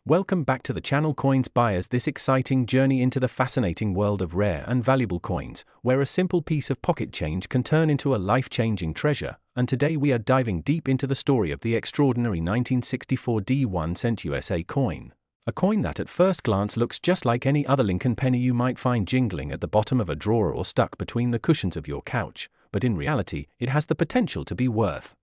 Welcome back to the channel Coins Buyers, this exciting journey into the fascinating world of rare and valuable coins, where a simple piece of pocket change can turn into a life-changing treasure. And today we are diving deep into the story of the extraordinary 1964 D1 cent USA coin. A coin that at first glance looks just like any other Lincoln penny you might find jingling at the bottom of a drawer or stuck between the cushions of your couch, but in reality, it has the potential to be worth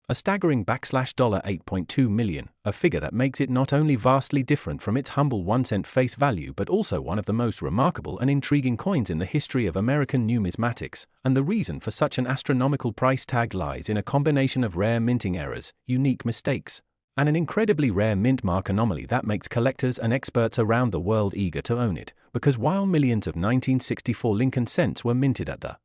a staggering $8.2 million, a figure that makes it not only vastly different from its humble 1-cent face value but also one of the most remarkable and intriguing coins in the history of American numismatics, and the reason for such an astronomical price tag lies in a combination of rare minting errors, unique mistakes, and an incredibly rare mint mark anomaly that makes collectors and experts around the world eager to own it, because while millions of 1964 Lincoln cents were minted at the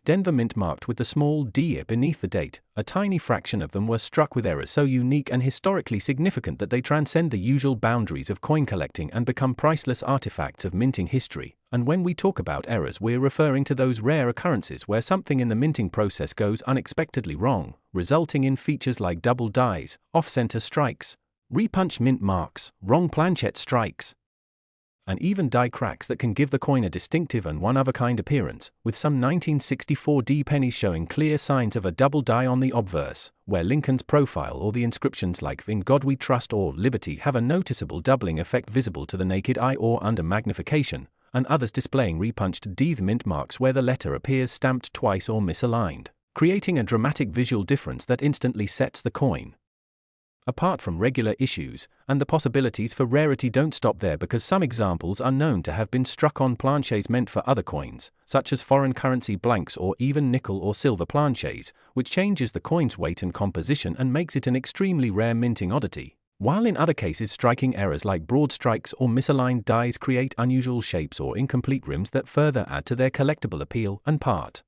Denver Mint marked with the small d beneath the date, a tiny fraction of them were struck with errors so unique and historically significant that they transcend the usual boundaries of coin collecting and become priceless artifacts of minting history. And when we talk about errors, we're referring to those rare occurrences where something in the minting process goes unexpectedly wrong, resulting in features like double dies, off-center strikes, repunch mint marks, wrong planchette strikes, and even die cracks that can give the coin a distinctive and one-of-a-kind appearance, with some 1964 D pennies showing clear signs of a double die on the obverse, where Lincoln's profile or the inscriptions like "In God We Trust" or "Liberty" have a noticeable doubling effect visible to the naked eye or under magnification, and others displaying repunched D mint marks where the letter appears stamped twice or misaligned, creating a dramatic visual difference that instantly sets the coin apart from regular issues, and the possibilities for rarity don't stop there, because some examples are known to have been struck on planches meant for other coins, such as foreign currency blanks or even nickel or silver planches, which changes the coin's weight and composition and makes it an extremely rare minting oddity, while in other cases striking errors like broad strikes or misaligned dies create unusual shapes or incomplete rims that further add to their collectible appeal. And part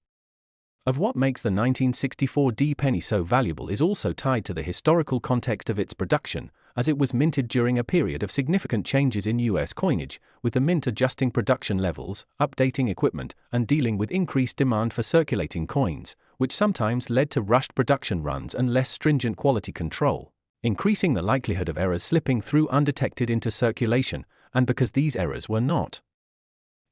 of what makes the 1964 D penny so valuable is also tied to the historical context of its production, as it was minted during a period of significant changes in U.S. coinage, with the mint adjusting production levels, updating equipment, and dealing with increased demand for circulating coins, which sometimes led to rushed production runs and less stringent quality control, increasing the likelihood of errors slipping through undetected into circulation. And because these errors were not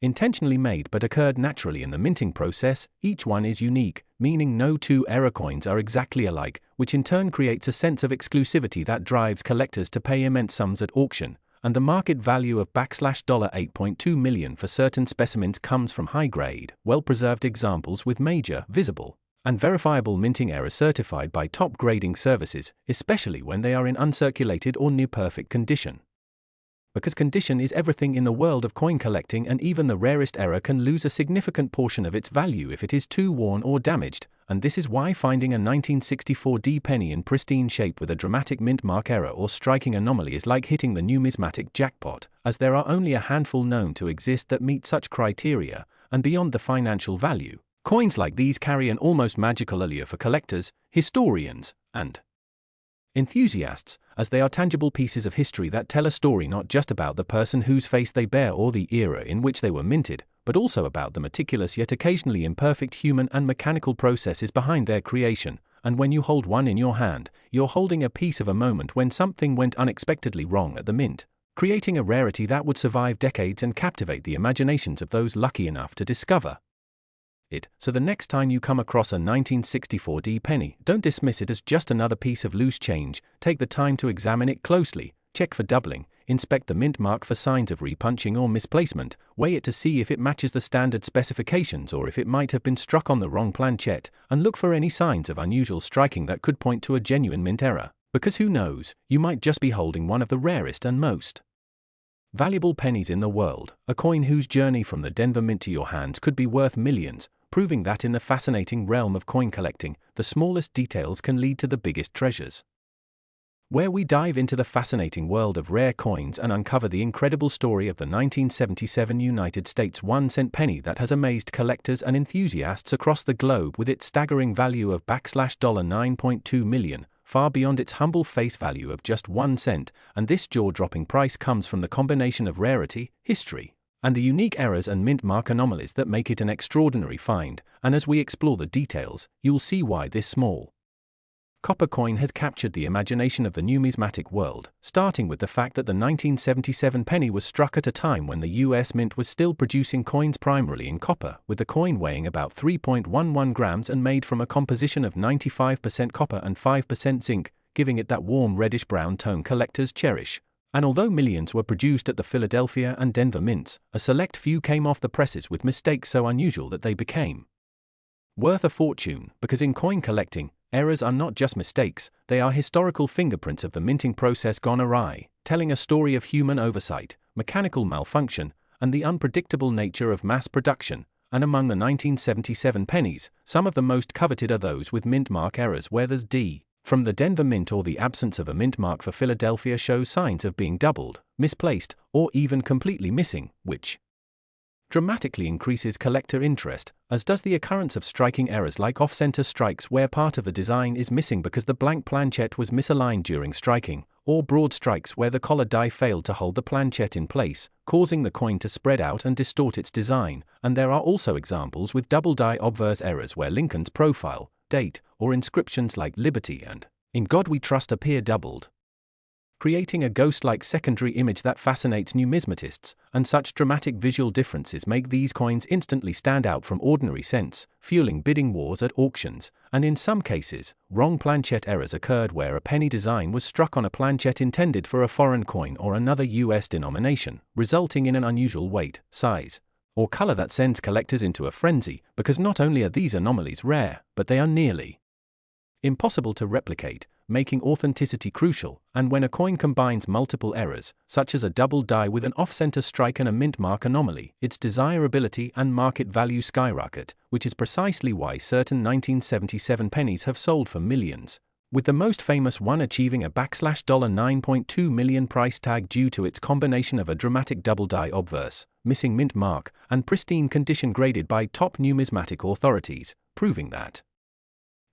intentionally made but occurred naturally in the minting process, each one is unique, meaning no two error coins are exactly alike, which in turn creates a sense of exclusivity that drives collectors to pay immense sums at auction. And the market value of $8.2 million for certain specimens comes from high-grade, well-preserved examples with major, visible, and verifiable minting errors certified by top grading services, especially when they are in uncirculated or near-perfect condition. Because condition is everything in the world of coin collecting, and even the rarest error can lose a significant portion of its value if it is too worn or damaged, and this is why finding a 1964 D penny in pristine shape with a dramatic mint mark error or striking anomaly is like hitting the numismatic jackpot, as there are only a handful known to exist that meet such criteria. And beyond the financial value, coins like these carry an almost magical allure for collectors, historians, and enthusiasts, as they are tangible pieces of history that tell a story not just about the person whose face they bear or the era in which they were minted, but also about the meticulous yet occasionally imperfect human and mechanical processes behind their creation. And when you hold one in your hand, you're holding a piece of a moment when something went unexpectedly wrong at the mint, creating a rarity that would survive decades and captivate the imaginations of those lucky enough to discover it. So the next time you come across a 1964 D penny, don't dismiss it as just another piece of loose change. Take the time to examine it closely, check for doubling, inspect the mint mark for signs of repunching or misplacement, weigh it to see if it matches the standard specifications or if it might have been struck on the wrong planchette, and look for any signs of unusual striking that could point to a genuine mint error, because who knows, you might just be holding one of the rarest and most valuable pennies in the world, a coin whose journey from the Denver Mint to your hands could be worth millions, proving that in the fascinating realm of coin collecting, the smallest details can lead to the biggest treasures. Where we dive into the fascinating world of rare coins and uncover the incredible story of the 1977 United States 1-cent penny that has amazed collectors and enthusiasts across the globe with its staggering value of $9.2 million, far beyond its humble face value of just 1 cent, and this jaw-dropping price comes from the combination of rarity, history, and the unique errors and mint mark anomalies that make it an extraordinary find. And as we explore the details, you'll see why this small copper coin has captured the imagination of the numismatic world, starting with the fact that the 1977 penny was struck at a time when the US Mint was still producing coins primarily in copper, with the coin weighing about 3.11 grams and made from a composition of 95% copper and 5% zinc, giving it that warm reddish-brown tone collectors cherish. And although millions were produced at the Philadelphia and Denver mints, a select few came off the presses with mistakes so unusual that they became worth a fortune, because in coin collecting, errors are not just mistakes, they are historical fingerprints of the minting process gone awry, telling a story of human oversight, mechanical malfunction, and the unpredictable nature of mass production. And among the 1977 pennies, some of the most coveted are those with mint mark errors where there's D from the Denver Mint or the absence of a mint mark for Philadelphia shows signs of being doubled, misplaced, or even completely missing, which dramatically increases collector interest, as does the occurrence of striking errors like off-center strikes where part of the design is missing because the blank planchet was misaligned during striking, or broad strikes where the collar die failed to hold the planchet in place, causing the coin to spread out and distort its design. And there are also examples with double die obverse errors where Lincoln's profile, date, or inscriptions like Liberty and In God We Trust appear doubled, creating a ghost-like secondary image that fascinates numismatists, and such dramatic visual differences make these coins instantly stand out from ordinary cents, fueling bidding wars at auctions. And in some cases, wrong planchet errors occurred where a penny design was struck on a planchet intended for a foreign coin or another US denomination, resulting in an unusual weight, size, or color that sends collectors into a frenzy, because not only are these anomalies rare, but they are nearly impossible to replicate, making authenticity crucial. And when a coin combines multiple errors, such as a double die with an off-center strike and a mint mark anomaly, its desirability and market value skyrocket, which is precisely why certain 1977 pennies have sold for millions, with the most famous one achieving a $9.2 million price tag due to its combination of a dramatic double die obverse, missing mint mark, and pristine condition graded by top numismatic authorities, proving that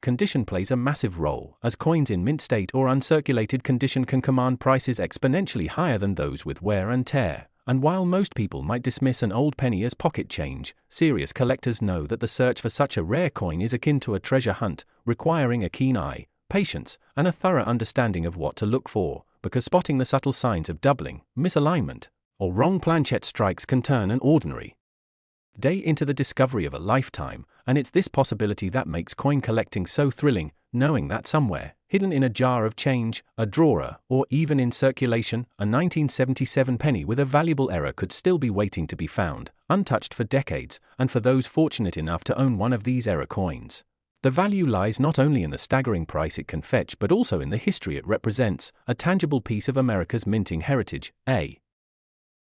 condition plays a massive role, as coins in mint state or uncirculated condition can command prices exponentially higher than those with wear and tear. And while most people might dismiss an old penny as pocket change, serious collectors know that the search for such a rare coin is akin to a treasure hunt, requiring a keen eye, patience, and a thorough understanding of what to look for, because spotting the subtle signs of doubling, misalignment, or wrong planchet strikes can turn an ordinary day into the discovery of a lifetime. And it's this possibility that makes coin collecting so thrilling, knowing that somewhere, hidden in a jar of change, a drawer, or even in circulation, a 1977 penny with a valuable error could still be waiting to be found, untouched for decades. And for those fortunate enough to own one of these error coins, the value lies not only in the staggering price it can fetch but also in the history it represents, a tangible piece of America's minting heritage, a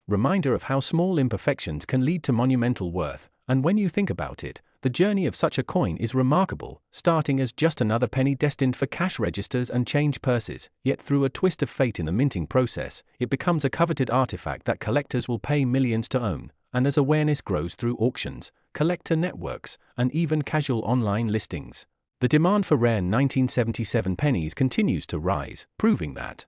reminder of how small imperfections can lead to monumental worth. And when you think about it, the journey of such a coin is remarkable, starting as just another penny destined for cash registers and change purses, yet through a twist of fate in the minting process, it becomes a coveted artifact that collectors will pay millions to own. And as awareness grows through auctions, collector networks, and even casual online listings, the demand for rare 1977 pennies continues to rise, proving that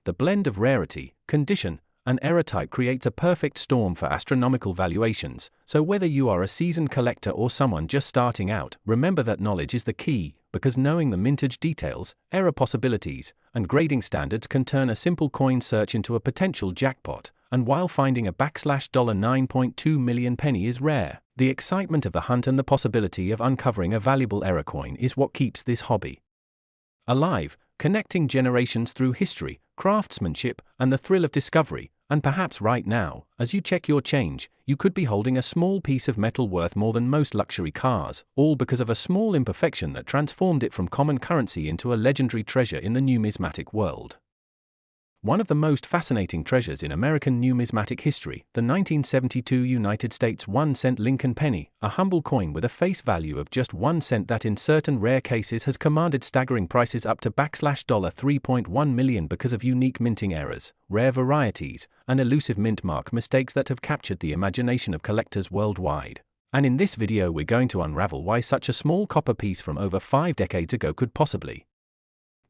the blend of rarity, condition, and error type creates a perfect storm for astronomical valuations. So whether you are a seasoned collector or someone just starting out, remember that knowledge is the key, because knowing the mintage details, error possibilities, and grading standards can turn a simple coin search into a potential jackpot. And while finding a $9.2 million penny is rare, the excitement of the hunt and the possibility of uncovering a valuable error coin is what keeps this hobby alive, connecting generations through history, craftsmanship, and the thrill of discovery. And perhaps right now, as you check your change, you could be holding a small piece of metal worth more than most luxury cars, all because of a small imperfection that transformed it from common currency into a legendary treasure in the numismatic world. One of the most fascinating treasures in American numismatic history, the 1972 United States 1-cent Lincoln penny, a humble coin with a face value of just 1 cent that in certain rare cases has commanded staggering prices up to $3.1 million because of unique minting errors, rare varieties, and elusive mint mark mistakes that have captured the imagination of collectors worldwide. And in this video we're going to unravel why such a small copper piece from over 5 decades ago could possibly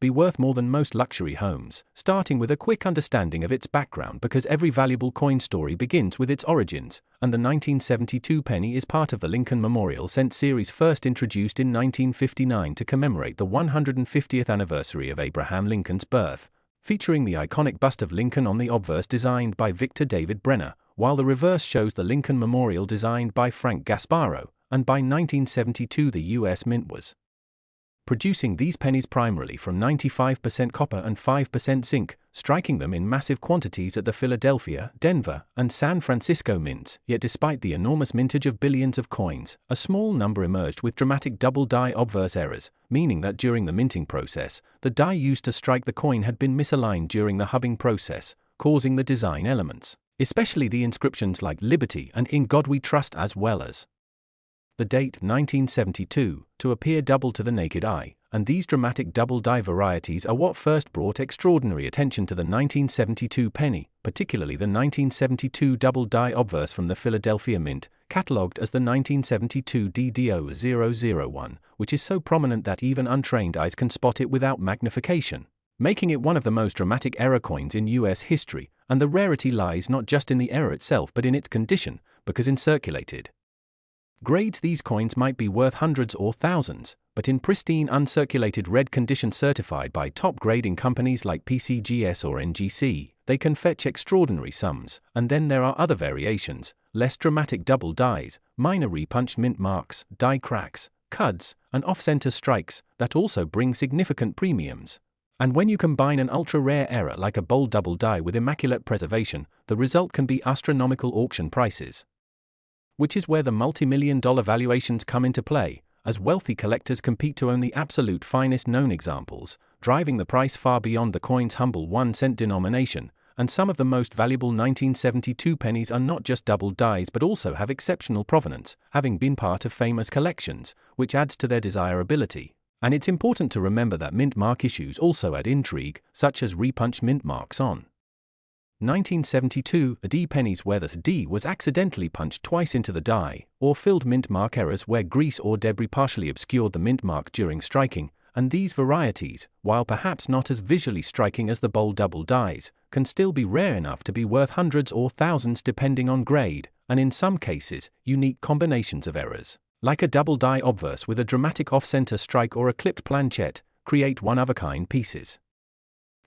be worth more than most luxury homes, starting with a quick understanding of its background because every valuable coin story begins with its origins, and the 1972 penny is part of the Lincoln Memorial Cent series first introduced in 1959 to commemorate the 150th anniversary of Abraham Lincoln's birth, featuring the iconic bust of Lincoln on the obverse designed by Victor David Brenner, while the reverse shows the Lincoln Memorial designed by Frank Gasparro, and by 1972 the U.S. Mint was producing these pennies primarily from 95% copper and 5% zinc, striking them in massive quantities at the Philadelphia, Denver, and San Francisco mints. Yet despite the enormous mintage of billions of coins, a small number emerged with dramatic double-die obverse errors, meaning that during the minting process, the die used to strike the coin had been misaligned during the hubbing process, causing the design elements, especially the inscriptions like Liberty and In God We Trust, as well as the date 1972, to appear double to the naked eye, and these dramatic double-die varieties are what first brought extraordinary attention to the 1972 penny, particularly the 1972 double-die obverse from the Philadelphia Mint, catalogued as the 1972 DDO001, which is so prominent that even untrained eyes can spot it without magnification, making it one of the most dramatic error coins in U.S. history, and the rarity lies not just in the error itself but in its condition, because in circulated grades these coins might be worth hundreds or thousands, but in pristine uncirculated red condition certified by top grading companies like PCGS or NGC, they can fetch extraordinary sums. And then there are other variations, less dramatic double dies, minor repunched mint marks, die cracks, cuds, and off-center strikes, that also bring significant premiums. And when you combine an ultra-rare error like a bold double die with immaculate preservation, the result can be astronomical auction prices. Which is where the multi-million-dollar valuations come into play, as wealthy collectors compete to own the absolute finest known examples, driving the price far beyond the coin's humble 1-cent denomination. And some of the most valuable 1972 pennies are not just double dies but also have exceptional provenance, having been part of famous collections, which adds to their desirability. And it's important to remember that mint mark issues also add intrigue, such as repunched mint marks on 1972 D pennies where the D was accidentally punched twice into the die, or filled mint mark errors where grease or debris partially obscured the mint mark during striking, and these varieties, while perhaps not as visually striking as the bold double dies, can still be rare enough to be worth hundreds or thousands depending on grade, and in some cases, unique combinations of errors, like a double die obverse with a dramatic off-center strike or a clipped planchette, create one-of-a-kind pieces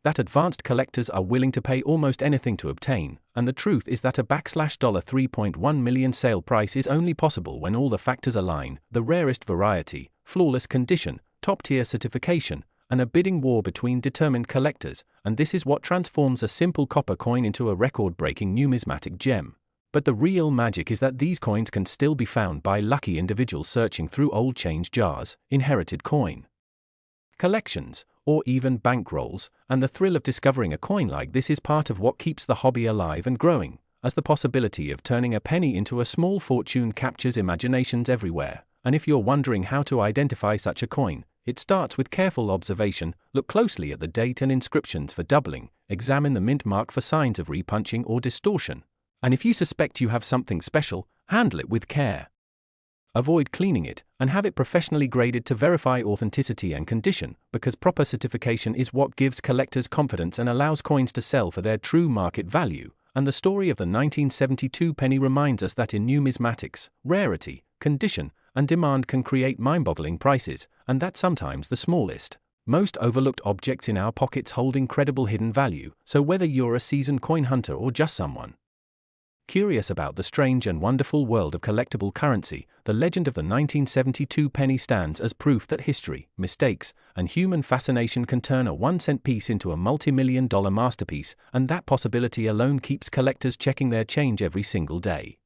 that advanced collectors are willing to pay almost anything to obtain, and the truth is that a $3.1 million sale price is only possible when all the factors align: the rarest variety, flawless condition, top-tier certification, and a bidding war between determined collectors, and this is what transforms a simple copper coin into a record-breaking numismatic gem. But the real magic is that these coins can still be found by lucky individuals searching through old change jars, inherited coin collections, or even bankrolls, and the thrill of discovering a coin like this is part of what keeps the hobby alive and growing, as the possibility of turning a penny into a small fortune captures imaginations everywhere. And if you're wondering how to identify such a coin, it starts with careful observation. Look closely at the date and inscriptions for doubling, examine the mint mark for signs of repunching or distortion, and if you suspect you have something special, handle it with care. Avoid cleaning it, and have it professionally graded to verify authenticity and condition, because proper certification is what gives collectors confidence and allows coins to sell for their true market value. And the story of the 1972 penny reminds us that in numismatics, rarity, condition, and demand can create mind-boggling prices, and that sometimes the smallest, most overlooked objects in our pockets hold incredible hidden value. So whether you're a seasoned coin hunter or just someone curious about the strange and wonderful world of collectible currency, the legend of the 1972 penny stands as proof that history, mistakes, and human fascination can turn a 1-cent piece into a multi-million-dollar masterpiece, and that possibility alone keeps collectors checking their change every single day.